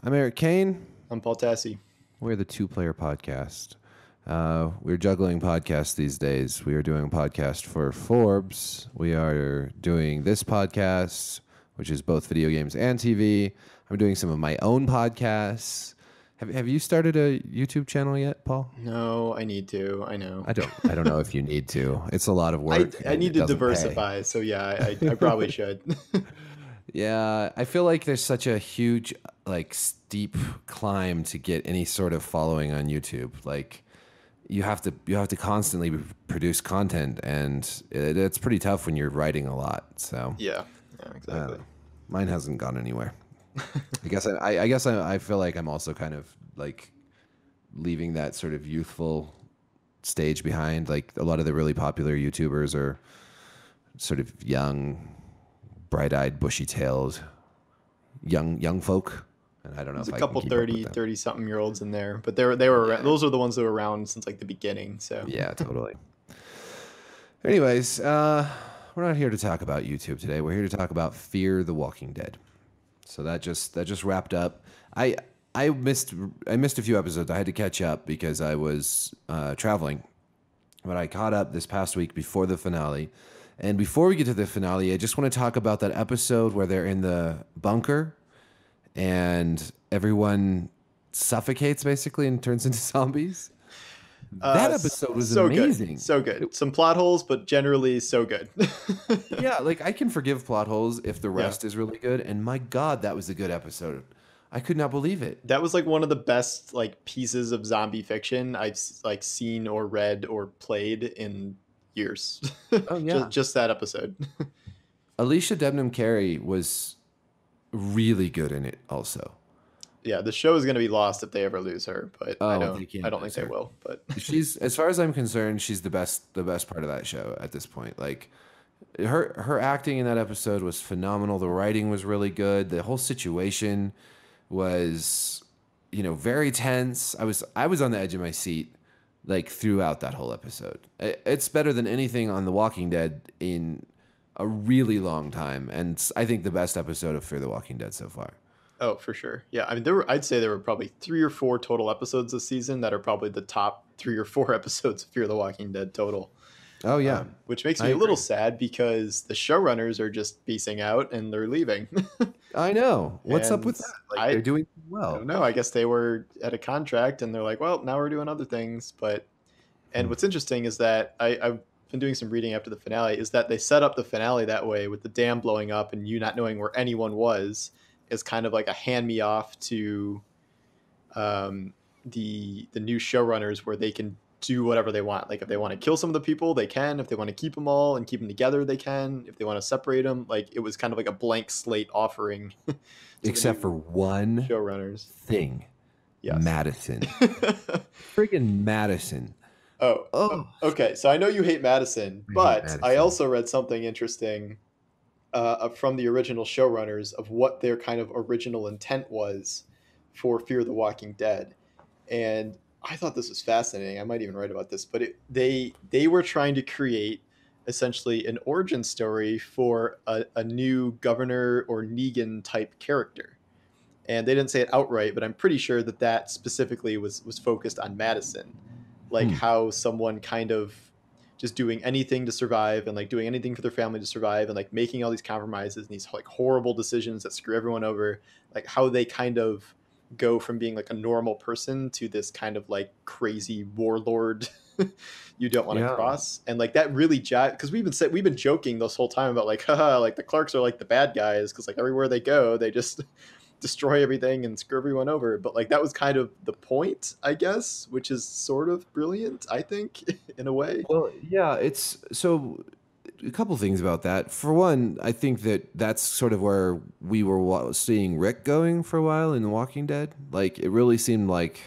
I'm Eric Kain. I'm Paul Tassi. We're the two-player podcast. We're juggling podcasts these days. We are doing a podcast for Forbes. We are doing this podcast, which is both video games and TV. I'm doing some of my own podcasts. Have you started a YouTube channel yet, Paul? No, I need to. I know. I don't know if you need to. It's a lot of work. I need to diversify. So yeah, I probably should. Yeah, I feel like there's such a huge, steep climb to get any sort of following on YouTube. Like, you have to constantly produce content, and it's pretty tough when you're writing a lot. So yeah, exactly. Mine hasn't gone anywhere. I guess I feel like I'm also kind of like leaving that sort of youthful stage behind. Like, a lot of the really popular YouTubers are sort of young, bright-eyed, bushy-tailed young folk, and I don't know. There's a couple 30 something year olds in there, but they were Yeah. those are the ones that were around since like the beginning. So Yeah, totally. Anyways, we're not here to talk about YouTube today. We're here to talk about Fear the Walking Dead. So that just wrapped up. I missed a few episodes. I had to catch up because I was traveling, but I caught up this past week before the finale. And before we get to the finale, I just want to talk about that episode where they're in the bunker and everyone suffocates basically and turns into zombies. That episode was so amazing. Good. So good. Some plot holes, but generally so good. Yeah, like I can forgive plot holes if the rest is really good. And my God, that was a good episode. I could not believe it. That was like one of the best like pieces of zombie fiction I've like seen or read or played in years. Oh yeah, just that episode. Alicia Debnam Carey was really good in it also. Yeah, the show is going to be lost if they ever lose her, but I don't think they will. But she's, as far as I'm concerned, she's the best part of that show at this point. Like her acting in that episode was phenomenal. The writing was really good. The whole situation was, very tense. I was on the edge of my seat like throughout that whole episode. It's better than anything on The Walking Dead in a really long time, and I think the best episode of Fear the Walking Dead so far. Oh, for sure. Yeah, I mean, I'd say there were probably 3 or 4 total episodes this season that are probably the top 3 or 4 episodes of Fear the Walking Dead total. Oh yeah, which makes me a little sad because the showrunners are just piecing out and they're leaving. I know. What's up with that? Like, they're doing well. I don't know. I guess they were at a contract and they're like, well, now we're doing other things. And what's interesting is that I've been doing some reading after the finale, is that they set up the finale that way with the dam blowing up and you not knowing where anyone was, is kind of like a hand me off to the new showrunners, where they can do whatever they want. Like if they want to kill some of the people, they can. If they want to keep them all and keep them together, they can. If they want to separate them, like it was kind of like a blank slate offering. Except for one showrunners thing. Yes. Madison. Friggin' Madison. Oh, okay. So I know you hate Madison, but I also read something interesting from the original showrunners of what their kind of original intent was for Fear the Walking Dead. And I thought this was fascinating. I might even write about this, but they were trying to create essentially an origin story for a new Governor or Negan type character. And they didn't say it outright, but I'm pretty sure that specifically was focused on Madison. Like how someone kind of just doing anything to survive and like doing anything for their family to survive and like making all these compromises and these like horrible decisions that screw everyone over, like how they kind of go from being like a normal person to this kind of like crazy warlord you don't want to cross. And like that really because we've been joking this whole time about like, haha, like the Clarks are like the bad guys because like everywhere they go they just destroy everything and screw everyone over. But like that was kind of the point, I guess, which is sort of brilliant, I think, in a way. Well, yeah, it's so a couple things about that. For one, I think that's sort of where we were seeing Rick going for a while in The Walking Dead. Like it really seemed like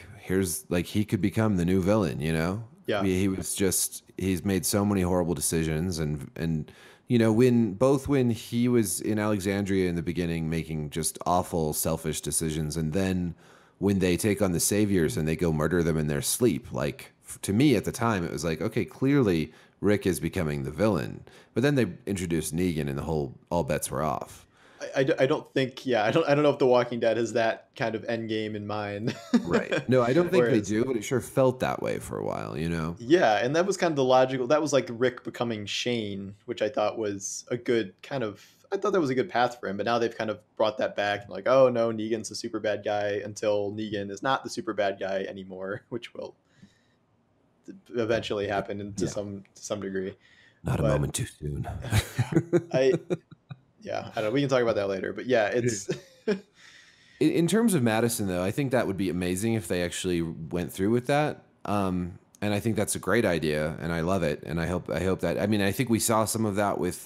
he could become the new villain, Yeah. He's made so many horrible decisions and when he was in Alexandria in the beginning making just awful selfish decisions, and then when they take on the saviors and they go murder them in their sleep, like to me at the time it was like, okay, clearly Rick is becoming the villain. But then they introduced Negan and all bets were off. I don't think, yeah, I don't know if The Walking Dead has that kind of end game in mind. Right. No, I don't think they Whereas, do, but it sure felt that way for a while, you know? yeah, and that was kind of the logical. That was like Rick becoming Shane, which I thought was a good kind of. I thought that was a good path for him, but now they've kind of brought that back. Like, oh no, Negan's a super bad guy until Negan is not the super bad guy anymore, which will eventually happen Yeah. to some degree. Not a But moment too soon. I yeah, I don't know. We can talk about that later. But yeah, it's In terms of Madison, though, I think that would be amazing if they actually went through with that. And I think that's a great idea, and I love it. And I hope that. I mean, I think we saw some of that with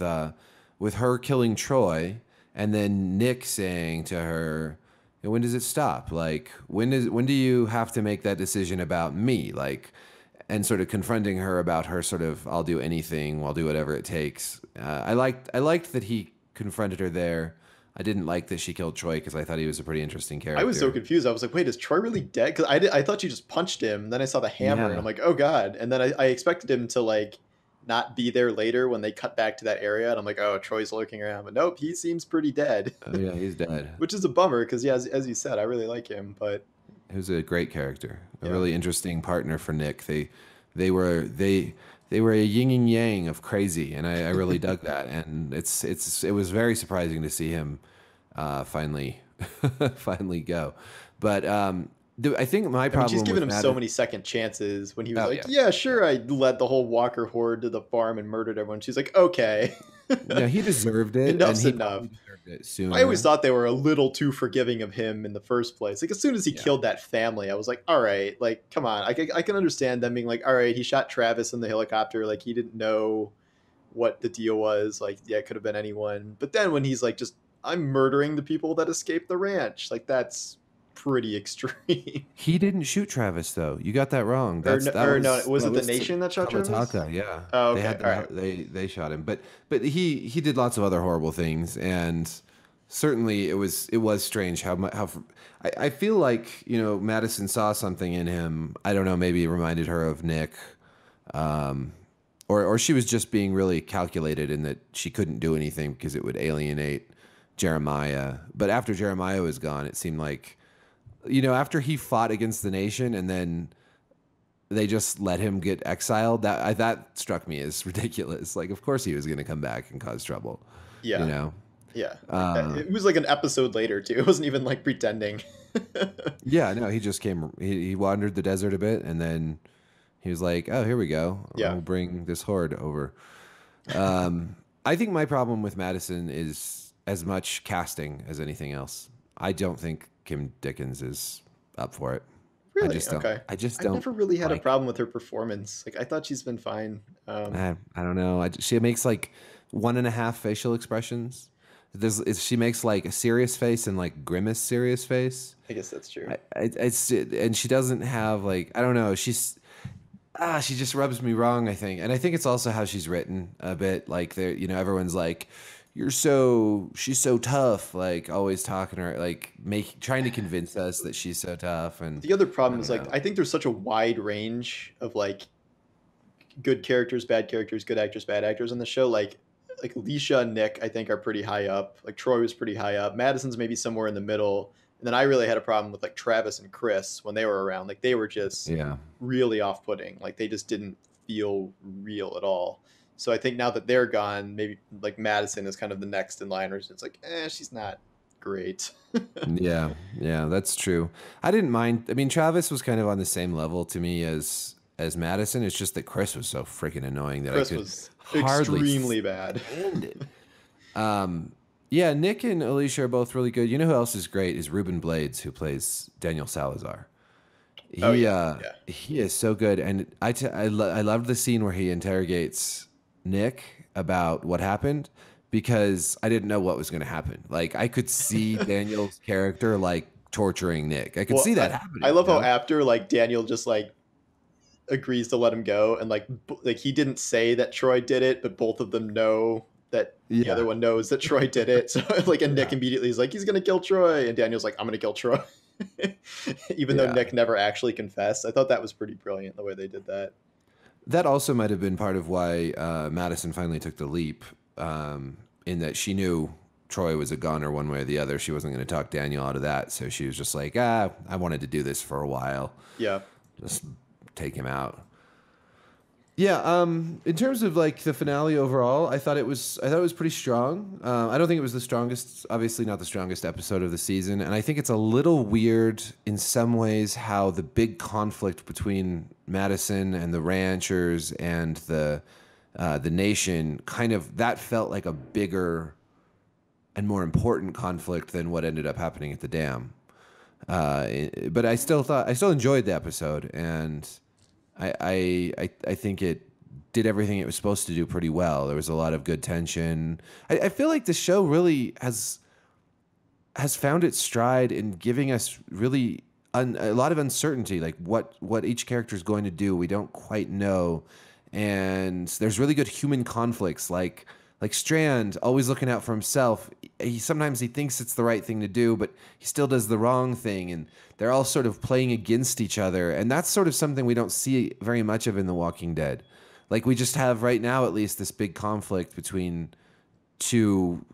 her killing Troy, and then Nick saying to her, "When does it stop? Like, when do you have to make that decision about me? Like." And sort of confronting her about her sort of, I'll do anything, I'll do whatever it takes. I liked that he confronted her there. I didn't like that she killed Troy because I thought he was a pretty interesting character. I was so confused. I was like, wait, is Troy really dead? Because I thought she just punched him. Then I saw the hammer, and Yeah. I'm like, oh god. And then I expected him to like not be there later when they cut back to that area, and I'm like, oh, Troy's lurking around, but nope, he seems pretty dead, Oh yeah, he's dead. which is a bummer because yeah, as you said, I really like him, but He was a great character, a yeah, really interesting partner for Nick. They were a yin and yang of crazy, and I really dug that. And it was very surprising to see him finally finally go. But I think my I mean, she's problem given with him so Madison. many second chances when he was Oh like, yeah. yeah, sure, I led the whole Walker horde to the farm and murdered everyone. She's like, okay. No, he deserved it, and Enough's he enough. probably deserved it I always sooner. thought they were a little too forgiving of him in the first place. Like as soon as he Yeah. killed that family, I was like, all right, like come on. I can understand them being like, all right, he shot Travis in the helicopter, like he didn't know what the deal was. Like yeah, it could have been anyone. But then when he's like, just I'm murdering the people that escaped the ranch, like that's pretty extreme. He didn't shoot Travis though. You got that wrong. Or no, was it the To nation that shot Travis? Kamataka. Yeah, Oh, they okay, had all right. they shot him, but he did lots of other horrible things, and certainly it was strange how I feel like Madison saw something in him. I don't know, maybe it reminded her of Nick, or she was just being really calculated in that she couldn't do anything because it would alienate Jeremiah. But after Jeremiah was gone, it seemed like after he fought against the nation and then they just let him get exiled, that struck me as ridiculous. Like, of course he was going to come back and cause trouble, you Yeah, know? yeah. Uh, It was like an episode later too. It wasn't even like pretending. yeah, no, he just came, he wandered the desert a bit and then he was like, oh, here we go. Yeah. We'll bring this horde over. I think my problem with Madison is as much casting as anything else. I don't think Kim Dickens is up for it. Really? Okay. I just I've don't never really had a like. problem with her performance. Like I thought she's been fine. I don't know. She makes like 1.5 facial expressions. She makes like a serious face and like grimace serious face. I guess that's true. And she doesn't have like, I don't know. She just rubs me wrong, I think. And I think it's also how she's written a bit. Like everyone's like, she's so tough, like always talking to her, like trying to convince us that she's so tough. And The other I problem is don't like know. I think there's such a wide range of like good characters, bad characters, good actors, bad actors in the show. Like Alicia and Nick, I think are pretty high up. Like Troy was pretty high up. Madison's maybe somewhere in the middle. And then I really had a problem with like Travis and Chris when they were around. Like they were just Yeah. really off-putting. Like they just didn't feel real at all. So I think now that they're gone, maybe like Madison is kind of the next in line where it's like, she's not great. Yeah, yeah, that's true. I didn't mind. I mean, Travis was kind of on the same level to me as Madison. It's just that Chris was so freaking annoying that I Chris could was hardly extremely bad. stand it. Yeah, Nick and Alicia are both really good. You know who else is great is Ruben Blades, who plays Daniel Salazar. Oh He yeah, uh yeah. he is so good, and I loved the scene where he interrogates Nick about what happened because I didn't know what was going to happen. Like I could see Daniel's character like torturing Nick. I could Well, see that I happening. love how after like Daniel just like agrees to let him go, and like he didn't say that Troy did it, but both of them know that the Yeah, other one knows that Troy did it. So like, and Nick yeah, immediately is like, he's gonna kill Troy, and Daniel's like, I'm gonna kill Troy, even though yeah. Nick never actually confessed. I thought that was pretty brilliant the way they did that. That also might have been part of why Madison finally took the leap, in that she knew Troy was a goner one way or the other. She wasn't going to talk Daniel out of that. So she was just like, I wanted to do this for a while. Yeah. Just take him out. Yeah, in terms of like the finale overall, I thought it was pretty strong. I don't think it was the strongest, obviously not the strongest episode of the season, and I think it's a little weird in some ways how the big conflict between Madison and the ranchers and the nation kind of that felt like a bigger and more important conflict than what ended up happening at the dam. But I still enjoyed the episode, and I think it did everything it was supposed to do pretty well. There was a lot of good tension. I feel like the show really has found its stride in giving us really a lot of uncertainty, like what each character is going to do. We don't quite know, and there's really good human conflicts, like Strand always looking out for himself. Sometimes he thinks it's the right thing to do, but he still does the wrong thing, and they're all sort of playing against each other, and that's sort of something we don't see very much of in The Walking Dead. Like we just have right now, at least, this big conflict between two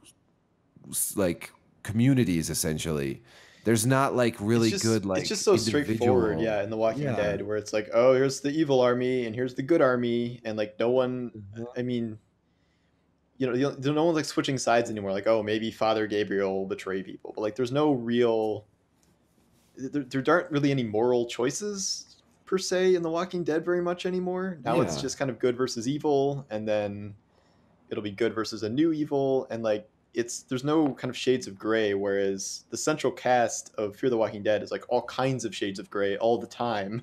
like communities essentially. There's not like really good like it's just so straightforward, yeah, in The Walking Dead, where it's like, oh, here's the evil army and here's the good army, and like no one, I mean, no one's like switching sides anymore. Like, oh, maybe Father Gabriel will betray people, but like there's no real, there aren't really any moral choices per se in The Walking Dead very much anymore. Now it's just kind of good versus evil, and then it'll be good versus a new evil, and like there's no kind of shades of gray, whereas the central cast of Fear the Walking Dead is like all kinds of shades of gray all the time.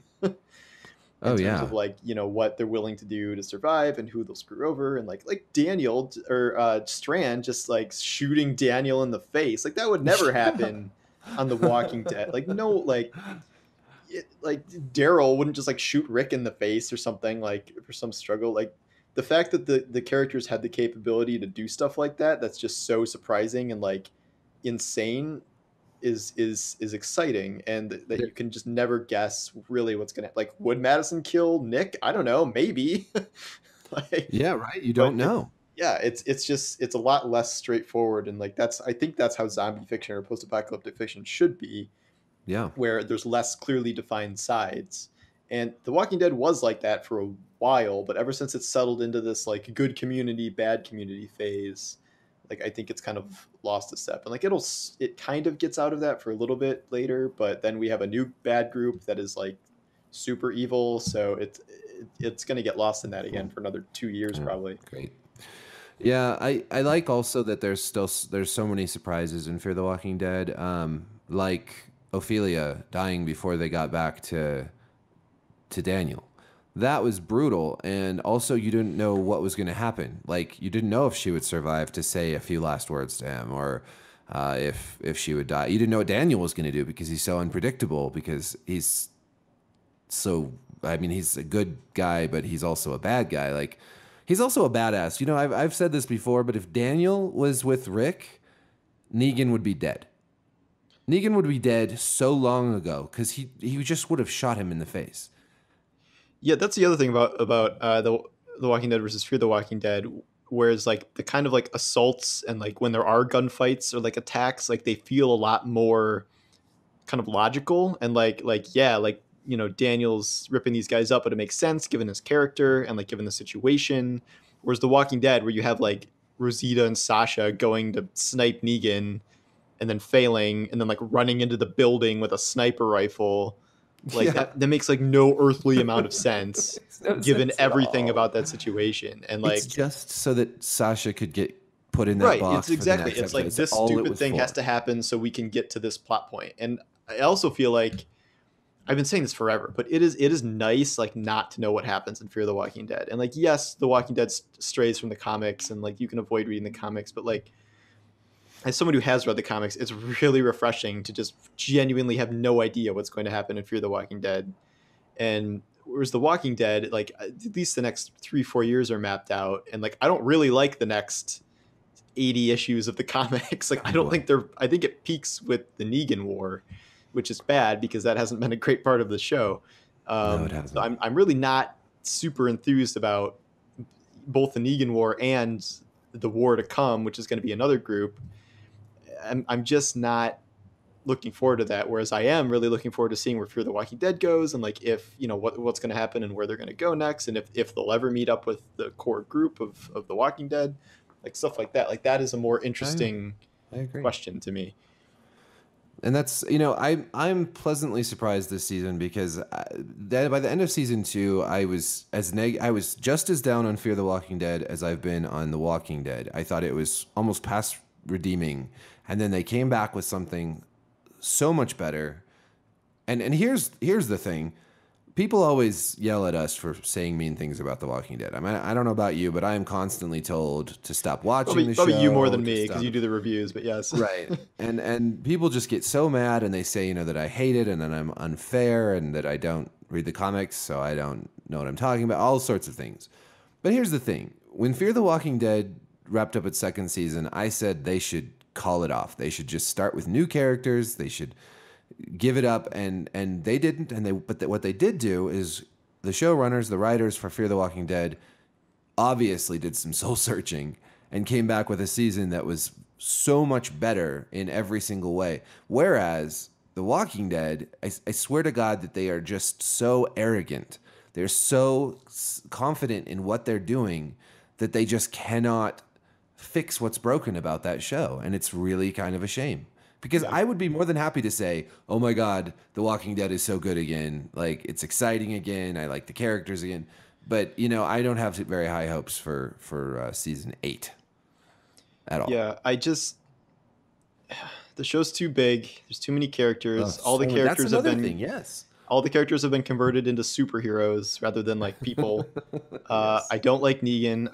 In terms of like, what they're willing to do to survive and who they'll screw over, and like Daniel or Strand just like shooting Daniel in the face, like that would never happen on The Walking Dead. Like no, like Daryl wouldn't just like shoot Rick in the face or something, like for some struggle. Like the fact that the characters had the capability to do stuff like that's just so surprising and like insane is exciting, and that you can just never guess really what's gonna, like, would Madison kill Nick? I don't know, maybe. Like, yeah, right, you don't know. It's a lot less straightforward, and like I think that's how zombie fiction or post-apocalyptic fiction should be, where there's less clearly defined sides. And The Walking Dead was like that for a while, but ever since it's settled into this like good community, bad community phase, like I think it's kind of lost a step. And like it kind of gets out of that for a little bit later, but then we have a new bad group that is like super evil, so it's going to get lost in that again for another 2 years probably. Great. Yeah, I like also that there's so many surprises in Fear the Walking Dead, like Ophelia dying before they got back to Daniel. That was brutal, and also you didn't know what was going to happen. Like you didn't know if she would survive to say a few last words to him, or if she would die. You didn't know what Daniel was going to do because he's so unpredictable. Because he's so, I mean, he's a good guy, but he's also a bad guy. Like he's also a badass. I've said this before, but if Daniel was with Rick, Negan would be dead. Negan would be dead so long ago because he just would have shot him in the face. Yeah, that's the other thing about the Walking Dead versus Fear the Walking Dead. Whereas like the kind of like assaults and like when there are gunfights or like attacks, like they feel a lot more kind of logical, and Daniel's ripping these guys up, but it makes sense given his character and like given the situation. Whereas The Walking Dead, where you have like Rosita and Sasha going to snipe Negan and then failing, and then like running into the building with a sniper rifle. Like that makes like no earthly amount of sense given everything about that situation. And like, it's just so that Sasha could get put in that box. It's exactly. It's like this stupid thing has to happen so we can get to this plot point. And I also feel like I've been saying this forever, but it is nice like not to know what happens in Fear the Walking Dead. And like, yes, The Walking Dead strays from the comics, and like you can avoid reading the comics, but like, as someone who has read the comics, it's really refreshing to just genuinely have no idea what's going to happen in Fear the Walking Dead. And whereas The Walking Dead, like at least the next 3-4 years are mapped out, and like I don't really like the next 80 issues of the comics. Like I think it peaks with the Negan War, which is bad because that hasn't been a great part of the show. No, it hasn't. So I'm really not super enthused about both the Negan War and the war to come, which is going to be another group. I'm just not looking forward to that. Whereas I am really looking forward to seeing where Fear the Walking Dead goes, and like if what's going to happen and where they're going to go next, and if they'll ever meet up with the core group of the Walking Dead, like stuff like that. Like that is a more interesting I agree. question to me. And that's, I'm pleasantly surprised this season because by the end of season 2, I was just as down on Fear the Walking Dead as I've been on The Walking Dead. I thought it was almost past redeeming, and then they came back with something so much better. And here's the thing. People always yell at us for saying mean things about The Walking Dead. I mean, I don't know about you, but I am constantly told to stop watching the show. Probably you more than me because you do the reviews, but yes. Right. And people just get so mad and they say, that I hate it and that I'm unfair and that I don't read the comics, so I don't know what I'm talking about, all sorts of things. But here's the thing. When Fear the Walking Dead wrapped up its second season, I said they should call it off. They should just start with new characters. They should give it up, and they didn't. What they did do is the showrunners, the writers for Fear the Walking Dead, obviously did some soul searching and came back with a season that was so much better in every single way. Whereas The Walking Dead, I swear to God that they are just so arrogant. They're so confident in what they're doing that they just cannot fix what's broken about that show, and it's really kind of a shame. Because I would be more than happy to say, oh my God, The Walking Dead is so good again. Like, it's exciting again. I like the characters again. But, I don't have very high hopes for season 8 at all. Yeah, the show's too big. There's too many characters. All the characters have been all the characters have been converted into superheroes rather than like people. Yes. I don't like Negan.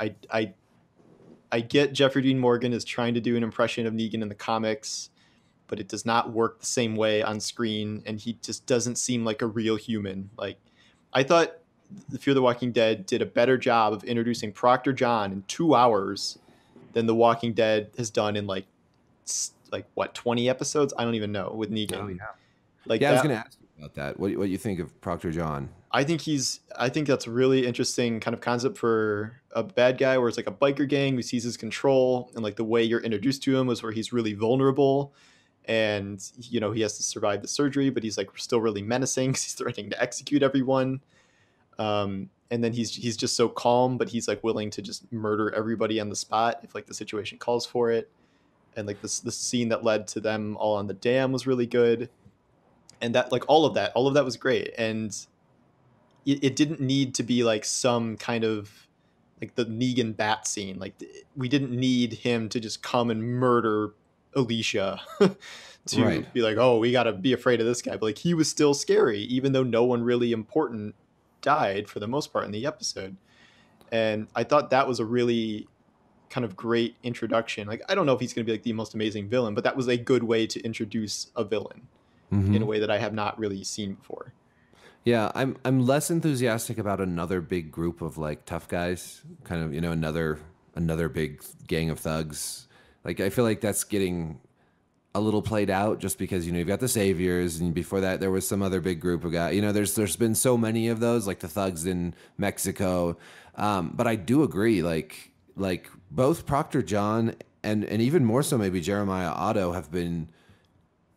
I get Jeffrey Dean Morgan is trying to do an impression of Negan in the comics, but it does not work the same way on screen, and he just doesn't seem like a real human. Like, I thought the Fear the Walking Dead did a better job of introducing Proctor John in 2 hours than The Walking Dead has done in like what, 20 episodes? I don't even know, with Negan. Oh yeah. I was going to ask you about that. What you think of Proctor John? I think that's a really interesting kind of concept for a bad guy, where it's like a biker gang who seizes control, and like the way you're introduced to him is where he's really vulnerable, and he has to survive the surgery, but he's like still really menacing because he's threatening to execute everyone. And then he's just so calm, but he's like willing to just murder everybody on the spot if like the situation calls for it. And like the scene that led to them all on the dam was really good, and that like all of that was great. And it didn't need to be like some kind of like the Negan bat scene. Like, we didn't need him to just come and murder Alicia to be like, oh, we got to be afraid of this guy. But like, he was still scary, even though no one really important died for the most part in the episode. And I thought that was a really kind of great introduction. Like, I don't know if he's going to be like the most amazing villain, but that was a good way to introduce a villain in a way that I have not really seen before. Yeah, I'm less enthusiastic about another big group of like tough guys, kind of, another big gang of thugs. Like, I feel like that's getting a little played out just because, you've got the Saviors, and before that there was some other big group of guys. There's been so many of those, like the thugs in Mexico. But I do agree, like both Proctor John and even more so maybe Jeremiah Otto have been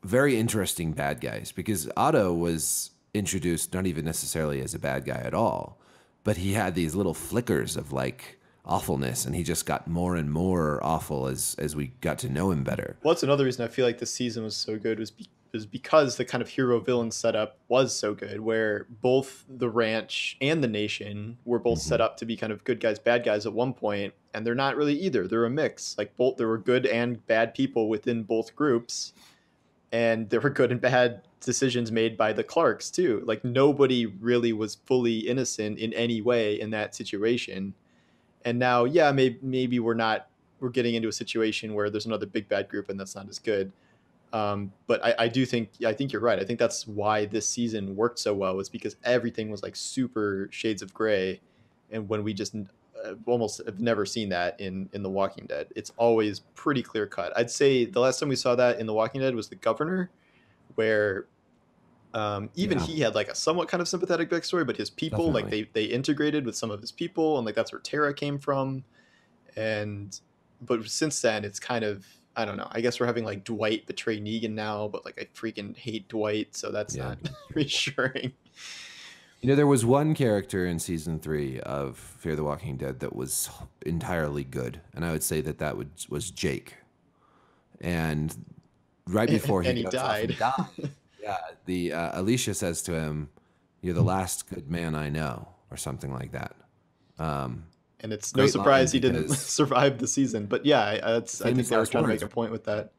very interesting bad guys, because Otto was introduced not even necessarily as a bad guy at all, but he had these little flickers of like awfulness, and he just got more and more awful as we got to know him better. Well, that's another reason I feel like this season was so good, was because the kind of hero villain setup was so good, where both the ranch and the nation were both set up to be kind of good guys, bad guys at one point, and they're not really either. They're a mix. Like, there were good and bad people within both groups, and there were good and bad decisions made by the Clarks too. Like, nobody really was fully innocent in any way in that situation. And now, yeah, maybe we're getting into a situation where there's another big bad group, and that's not as good. But I think you're right. I think that's why this season worked so well, was because everything was like super shades of gray, and when we just almost have never seen that in The Walking Dead. It's always pretty clear cut. I'd say the last time we saw that in The Walking Dead was the governor, where he had like a somewhat kind of sympathetic backstory, but his people, definitely, like they integrated with some of his people, and like that's where Tara came from. But since then, it's kind of, I don't know. I guess we're having like Dwight betray Negan now, but like I freaking hate Dwight, so that's Yeah. not reassuring. You know, there was one character in season 3 of Fear the Walking Dead that was entirely good, and I would say that was Jake. And right before he And he goes off and died. dies, yeah, the Alicia says to him, "You're the last good man I know," or something like that. And it's no Great line surprise he didn't because survive the season. But yeah, I think famous they were last trying to make words. a point with that.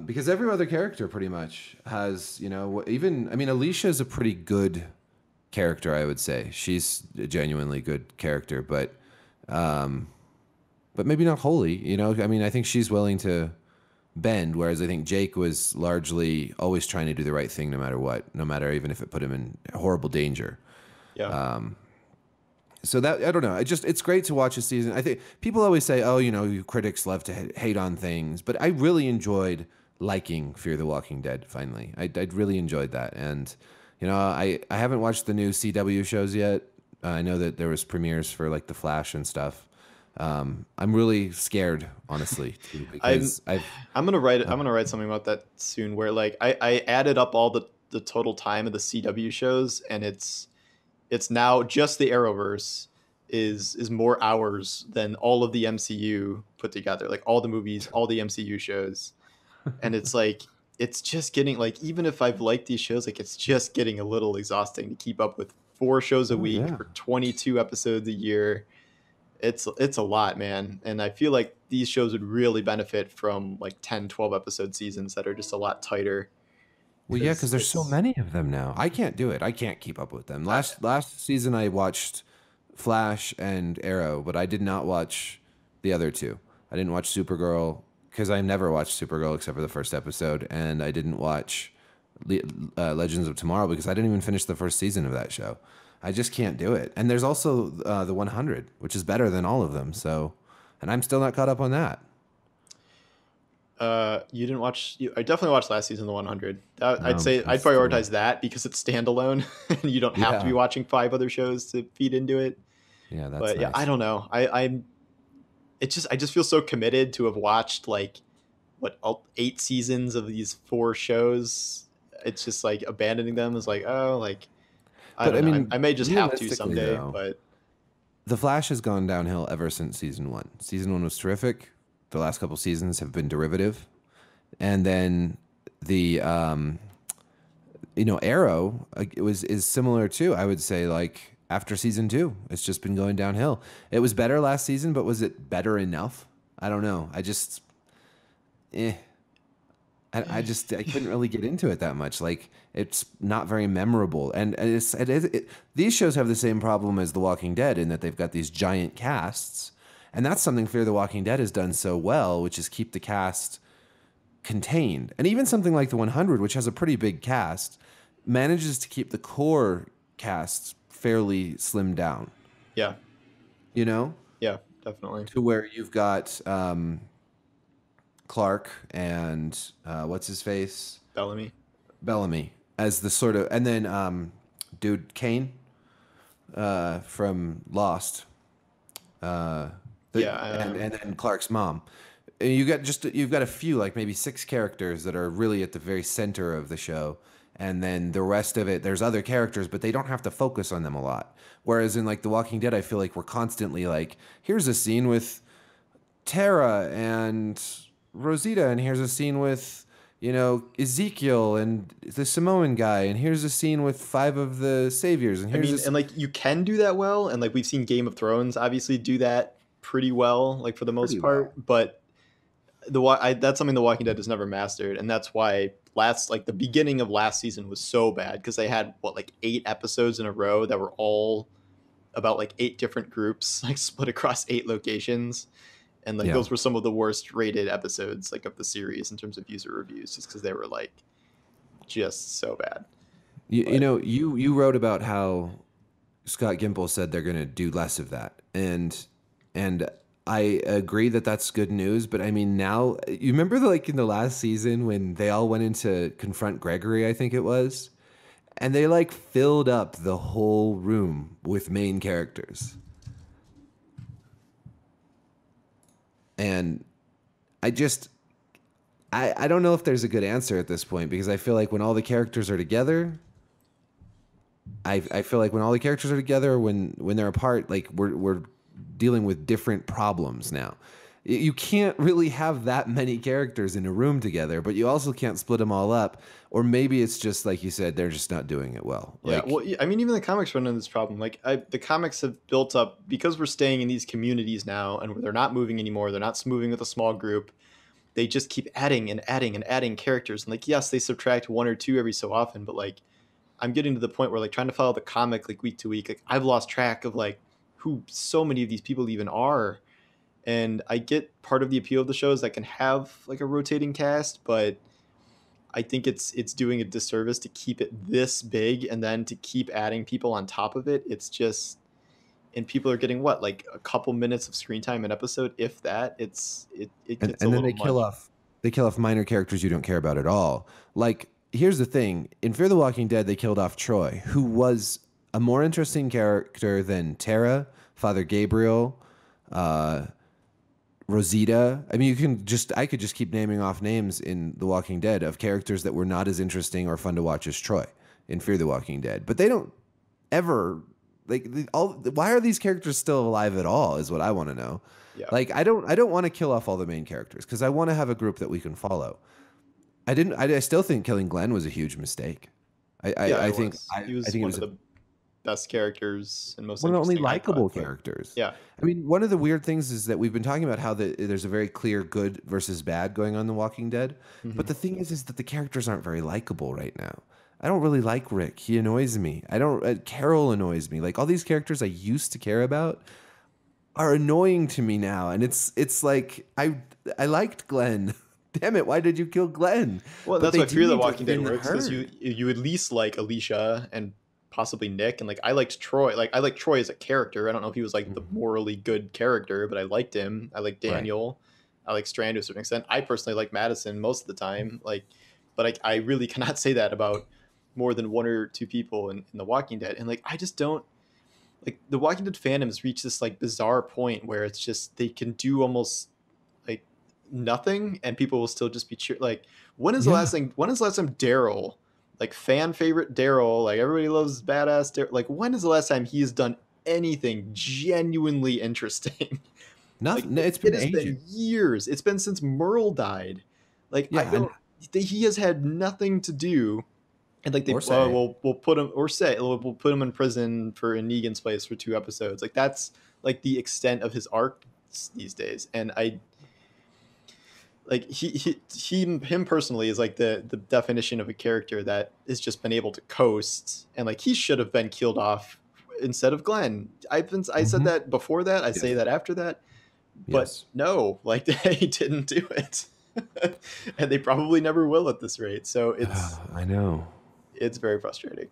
Because every other character pretty much has, even, I mean, Alicia is a pretty good character, I would say. She's a genuinely good character, but maybe not wholly, I mean, I think she's willing to bend, whereas I think Jake was largely always trying to do the right thing no matter what, no matter even if it put him in horrible danger. Yeah. So that, I don't know. It's great to watch a season. I think people always say, "Oh, you critics love to hate on things," but I really enjoyed liking Fear the Walking Dead. Finally, I really enjoyed that, and I haven't watched the new CW shows yet. I know that there was premieres for like The Flash and stuff. I'm really scared, honestly, too, because I'm gonna write something about that soon. Where like I added up all the total time of the CW shows, and it's now just the Arrowverse is more hours than all of the MCU put together, like all the movies, all the MCU shows. And it's like it's just getting like, even if I've liked these shows, like it's just getting a little exhausting to keep up with 4 shows a week for 22 episodes a year. It's a lot, man. And I feel like these shows would really benefit from like 10, 12 episode seasons that are just a lot tighter. Well, yeah, because there's so many of them now. I can't do it. I can't keep up with them. Last season, I watched Flash and Arrow, but I did not watch the other two. I didn't watch Supergirl because I never watched Supergirl except for the first episode, and I didn't watch Legends of Tomorrow because I didn't even finish the first season of that show. I just can't do it. And there's also the 100, which is better than all of them. So, and I'm still not caught up on that. You didn't watch. I definitely watched last season, the 100. I'd No, say I'd still- prioritize that because it's standalone, and you don't have to be Yeah. watching 5 other shows to feed into it. Yeah, that's But yeah, nice. I don't know. I just feel so committed to have watched like 8 seasons of these 4 shows. It's just like abandoning them is like, oh, like I But, don't I know. mean, I may just have to realistically, someday, though, but The Flash has gone downhill ever since season 1. Season 1 was terrific. The last couple seasons have been derivative. And then the Arrow is similar too. I would say, like, after season 2, it's just been going downhill. It was better last season, but was it better enough? I don't know. I couldn't really get into it that much. Like, it's not very memorable. And these shows have the same problem as The Walking Dead in that they've got these giant casts. And that's something Fear the Walking Dead has done so well, which is keep the cast contained. And even something like The 100, which has a pretty big cast, manages to keep the core cast fairly slimmed down. yeah, yeah, definitely. To where you've got Clark and what's his face? Bellamy as the sort of, and then dude Kain from Lost. And then Clark's mom. And you've got a few, like maybe 6 characters that are really at the very center of the show, and then the rest of it, there's other characters, but they don't have to focus on them a lot. Whereas in like The Walking Dead, I feel like we're constantly like, here's a scene with Tara and Rosita, and here's a scene with Ezekiel and the Samoan guy, and here's a scene with 5 of the saviors, and and like you can do that well, and like we've seen Game of Thrones obviously do that pretty well, like for the most part. But that's something The Walking Dead has never mastered, and that's why the beginning of last season was so bad, because they had 8 episodes in a row that were all about like 8 different groups, like split across 8 locations. And like those were some of the worst rated episodes like of the series in terms of user reviews, just because they were like just so bad. You wrote about how Scott Gimple said they're going to do less of that, and I agree that that's good news. But I mean, now you remember like in the last season when they all went in to confront Gregory, I think it was, and they like filled up the whole room with main characters. And I just I don't know if there's a good answer at this point, because I feel like when all the characters are together, I feel like when all the characters are together, when they're apart, like we're dealing with different problems now. You can't really have that many characters in a room together, but you also can't split them all up. Or maybe it's just like you said, they're just not doing it well. Yeah, well, I mean, even the comics run into this problem. Like, the comics have built up, because we're staying in these communities now, and they're not moving anymore. They're not moving with a small group. They just keep adding and adding and adding characters. And like, yes, they subtract one or two every so often, but like, I'm getting to the point where like trying to follow the comic like week to week, like I've lost track of like who so many of these people even are. And I get part of the appeal of the show is that can have like a rotating cast, but I think it's doing a disservice to keep it this big and then to keep adding people on top of it. It's just, and people are getting what, like a couple minutes of screen time an episode, if that. It gets and a then little much. they kill off minor characters you don't care about at all. Like, here's the thing: in Fear the Walking Dead, they killed off Troy, who was a more interesting character than Tara, Father Gabriel, Rosita. I mean, I could just keep naming off names in The Walking Dead of characters that were not as interesting or fun to watch as Troy in Fear the Walking Dead. But they don't ever, like, why are these characters still alive at all is what I want to know. Yeah. Like, I don't want to kill off all the main characters because I want to have a group that we can follow. I still think killing Glenn was a huge mistake. I think he was one of the best characters and most one of the only interesting, likable characters. Yeah. I mean, one of the weird things is that we've been talking about how there's a very clear good versus bad going on in The Walking Dead. Mm-hmm. But the thing is that the characters aren't very likable right now. I don't really like Rick. He annoys me. Carol annoys me. Like, all these characters I used to care about are annoying to me now. And it's like, I liked Glenn. Damn it, why did you kill Glenn? Well, that's why Fear the Walking Dead works, because you at least like Alicia and possibly Nick, and like I liked Troy. Like, I like Troy as a character. I don't know if he was like the morally good character, but I liked him. I like Daniel. Right. I like Strand to a certain extent. I personally like Madison most of the time. Like, but I really cannot say that about more than one or two people in The Walking Dead. And like, I just don't like The Walking Dead fandom has reached this like bizarre point where it's just they can do almost like nothing and people will still just be like, when is the last time Daryl, like fan favorite Daryl, like everybody loves badass Daryl, like when is the last time he's done anything genuinely interesting? Nothing. Like, it's been years. It's been since Merle died. Like, he has had nothing to do. And like we'll put him in prison in Negan's place for 2 episodes. Like, that's like the extent of his arc these days. And I like him personally is like the definition of a character that has just been able to coast, and like he should have been killed off instead of Glenn. I said that before that. I say that after that. But no, like they didn't do it. And they probably never will at this rate. So it's I know. It's very frustrating.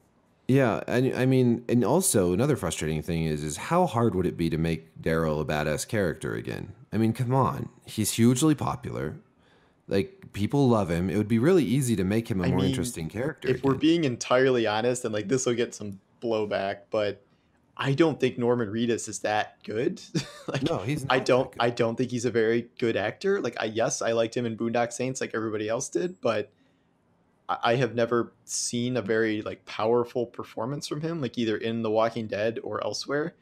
Yeah, I mean, and also another frustrating thing is how hard would it be to make Daryl a badass character again? I mean, come on. He's hugely popular. Like, people love him. It would be really easy to make him a more interesting character. If we're being entirely honest, and like this will get some blowback, but I don't think Norman Reedus is that good. Like, no, he's not. I don't think he's a very good actor. Like, I liked him in Boondock Saints like everybody else did, but I have never seen a very like powerful performance from him, like either in The Walking Dead or elsewhere.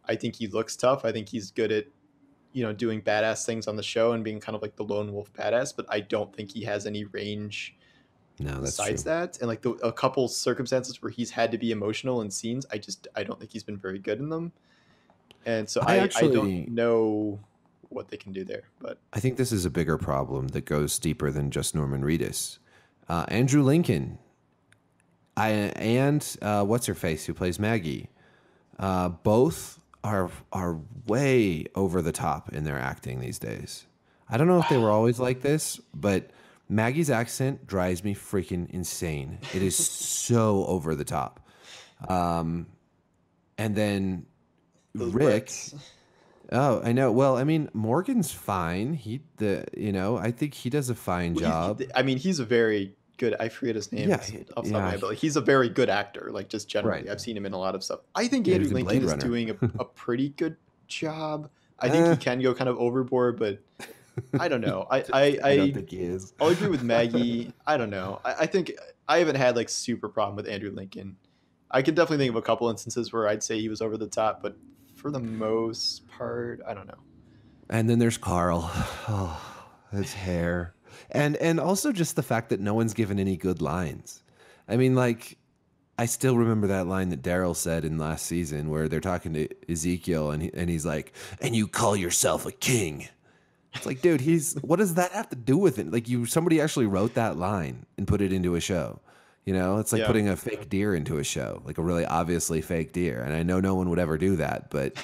I think he looks tough. I think he's good at, doing badass things on the show and being kind of like the lone wolf badass, but I don't think he has any range besides that. And like a couple circumstances where he's had to be emotional in scenes, I don't think he's been very good in them. And so I don't know what they can do there, but I think this is a bigger problem that goes deeper than just Norman Reedus. Andrew Lincoln and what's her face who plays Maggie, both are way over the top in their acting these days. I don't know if they were always like this, but Maggie's accent drives me freaking insane. It is so over the top. And then those Rick. Brits. Oh, I know. Well, I mean, Morgan's fine. I think he does a fine job. He's a very good. I forget his name. But he's a very good actor. Like, just generally, right. I've seen him in a lot of stuff. I think Andrew Lincoln is doing a pretty good job. I think he can go kind of overboard, but I don't know. I don't think he is. I'll agree with Maggie. I don't know. I think I haven't had like super problem with Andrew Lincoln. I can definitely think of a couple instances where I'd say he was over the top, but for the most part, I don't know. And then there's Carl. Oh, his hair. And also just the fact that no one's given any good lines. I mean, like, I still remember that line that Daryl said in last season where they're talking to Ezekiel and he's like, and you call yourself a king. It's like, dude, what does that have to do with it? Like, somebody actually wrote that line and put it into a show. You know, it's like putting a fake deer into a show, like a really obviously fake deer. And I know no one would ever do that, but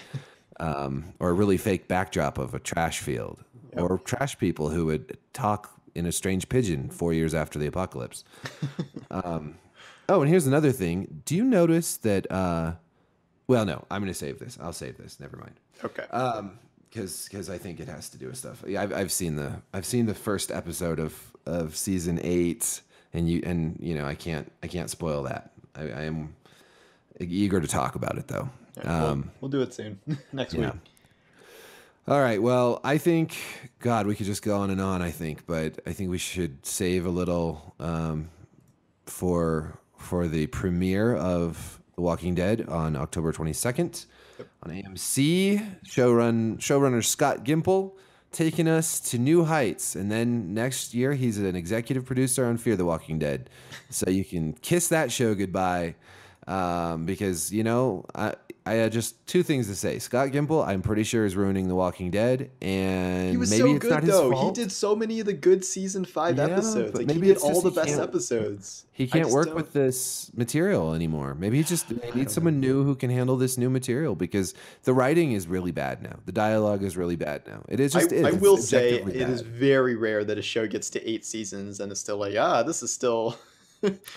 or a really fake backdrop of a trash field or trash people who would talk in a strange pigeon 4 years after the apocalypse. Oh, and here's another thing. Do you notice that? Well, no, I'm going to save this. I'll save this. Never mind. Okay. Because I think it has to do with stuff. Yeah, I've seen the first episode of season 8, and you know I can't spoil that. I am eager to talk about it though. Yeah, we'll do it soon next week. All right. Well, I think God, we could just go on and on. I think, but I think we should save a little for the premiere of The Walking Dead on October 22nd on AMC. Showrunner Scott Gimple taking us to new heights, and then next year he's an executive producer on Fear the Walking Dead, so you can kiss that show goodbye. Because you know, I had just two things to say. Scott Gimple, I'm pretty sure, is ruining The Walking Dead, and he was maybe so it's good not his though. fault. He did so many of the good season 5 episodes. Like, maybe he did it's all just the he best can't- episodes. He can't work with this material anymore. Maybe he needs someone new who can handle this new material, because the writing is really bad now. The dialogue is really bad now. It is just. I It's will say objectively it is bad. very rare that a show gets to 8 seasons and it's still like, this is still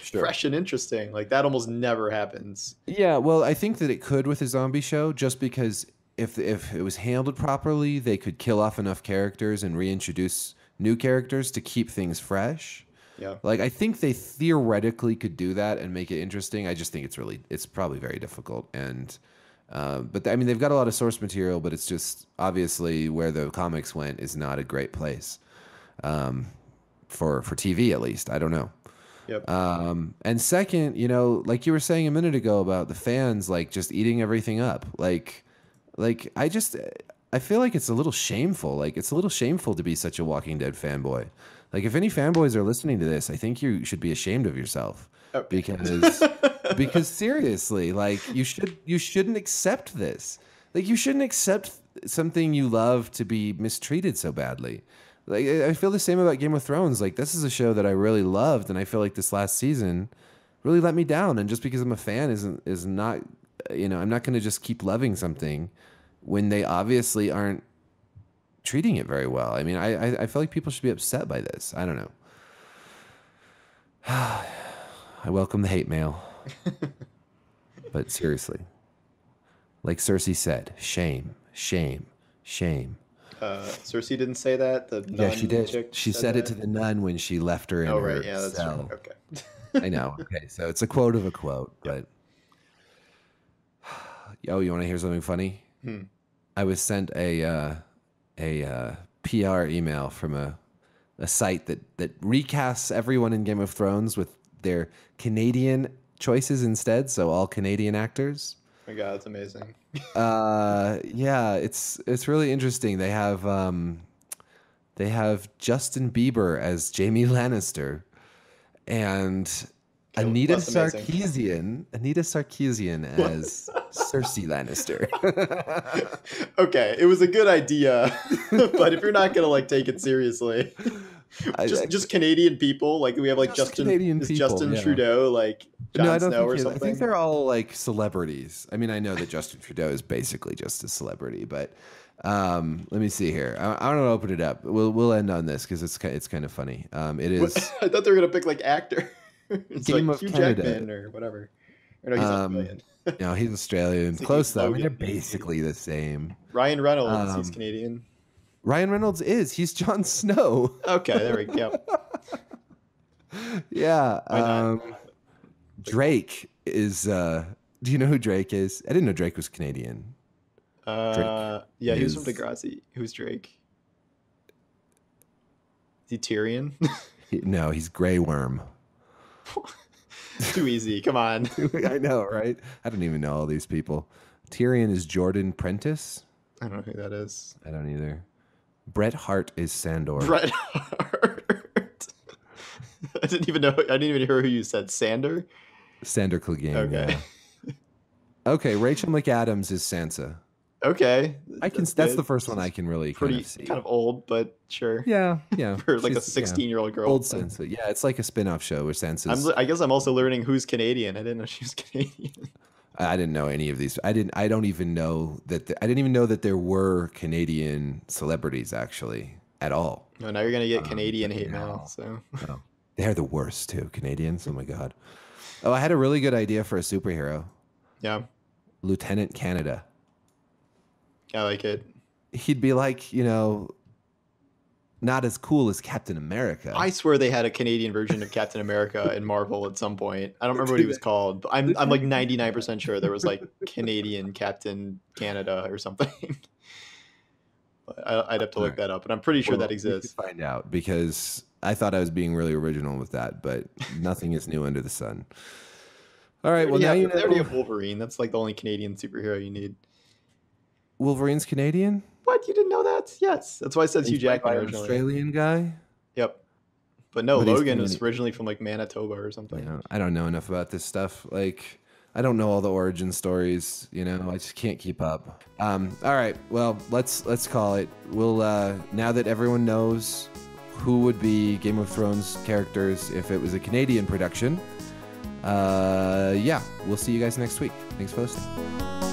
Sure. fresh and interesting. Like, that almost never happens. Yeah, well, I think that it could with a zombie show, just because if it was handled properly, they could kill off enough characters and reintroduce new characters to keep things fresh. Yeah. Like, I think they theoretically could do that and make it interesting. I just think it's probably very difficult. And but I mean, they've got a lot of source material, but it's just obviously where the comics went is not a great place for TV, at least. I don't know. Yep. And second, you know, like you were saying a minute ago about the fans, like, just eating everything up. Like I feel like it's a little shameful. Like, it's a little shameful to be such a Walking Dead fanboy. Like, if any fanboys are listening to this, I think you should be ashamed of yourself. Okay. Because seriously, like, you shouldn't accept this. Like, you shouldn't accept something you love to be mistreated so badly. Like, I feel the same about Game of Thrones. Like, this is a show that I really loved, and I feel like this last season really let me down. And just because I'm a fan is not, you know, I'm not going to just keep loving something when they obviously aren't treating it very well. I mean, I feel like people should be upset by this. I don't know. I welcome the hate mail. But seriously, like Cersei said, shame, shame, shame. Cersei didn't say that. The Yeah, she did. chick She said it to the nun when she left her in her right. Yeah, that's cell. right. Okay. I know. Okay, so it's a quote of a quote, but oh, you want to hear something funny? I was sent a PR email from a site that recasts everyone in Game of Thrones with their Canadian choices instead, so all Canadian actors. Oh my God, that's amazing. Yeah, it's really interesting. They have Justin Bieber as Jaime Lannister, and Anita that's Sarkeesian as Cersei Lannister. Okay, it was a good idea, but if you're not gonna like take it seriously, just Canadian people, like we have like Justin Trudeau, like Jon Snow or something. I think they're all like celebrities. I mean, I know that Justin Trudeau is basically just a celebrity, but let me see here. I don't know, open it up. We'll end on this because it's kind of funny. It is. I thought they were gonna pick like actor. It's Game like of Hugh Canada. Jackman or whatever. Or no, he's Australian. No, he's Australian. Like Close though. I mean, they're Logan. basically the same. Ryan Reynolds, he's Canadian. Ryan Reynolds he's Jon Snow. Okay, there we go. Yeah. Drake is. Do you know who Drake is? I didn't know Drake was Canadian. Yeah, he was from Degrassi. Who's Drake? Is he Tyrion? No, he's Grey Worm. Too easy. Come on. I know, right? I don't even know all these people. Tyrion is Jordan Prentice. I don't know who that is. I don't either. Bret Hart is Sandor. Bret Hart. I didn't even hear who you said. Sandor Clegane. Okay. Yeah. Okay, Rachel McAdams is Sansa. Okay. That's the first one I can really kind of see. Kind of old, but sure. Yeah. For like a 16-year-old girl. Old Sansa. Yeah, it's like a spin-off show where Sansa's... I guess I'm also learning who's Canadian. I didn't know she was Canadian. I didn't know any of these. I don't even know that. I didn't even know that there were Canadian celebrities actually at all. No, now you're gonna get Canadian hate mail. So no. They're the worst too. Canadians. Oh my god. Oh, I had a really good idea for a superhero. Yeah. Lieutenant Canada. I like it. He'd be like, not as cool as Captain America. I swear they had a Canadian version of Captain America in Marvel at some point. I don't remember what he was called, but I'm like 99% sure there was like Canadian Captain Canada or something. I'd have to look that up, but I'm pretty sure that exists. We could find out, because I thought I was being really original with that, but nothing is new under the sun. All right, well, now you know. They already have Wolverine. That's like the only Canadian superhero you need. Wolverine's Canadian? What? You didn't know that? Yes. That's why I said Hugh Jackman originally. Australian guy? Yep. But no, Logan was originally from like Manitoba or something. Yeah, I don't know enough about this stuff. Like, I don't know all the origin stories. I just can't keep up. All right. Well, let's call it. We'll now that everyone knows who would be Game of Thrones characters if it was a Canadian production. Yeah, we'll see you guys next week. Thanks for listening.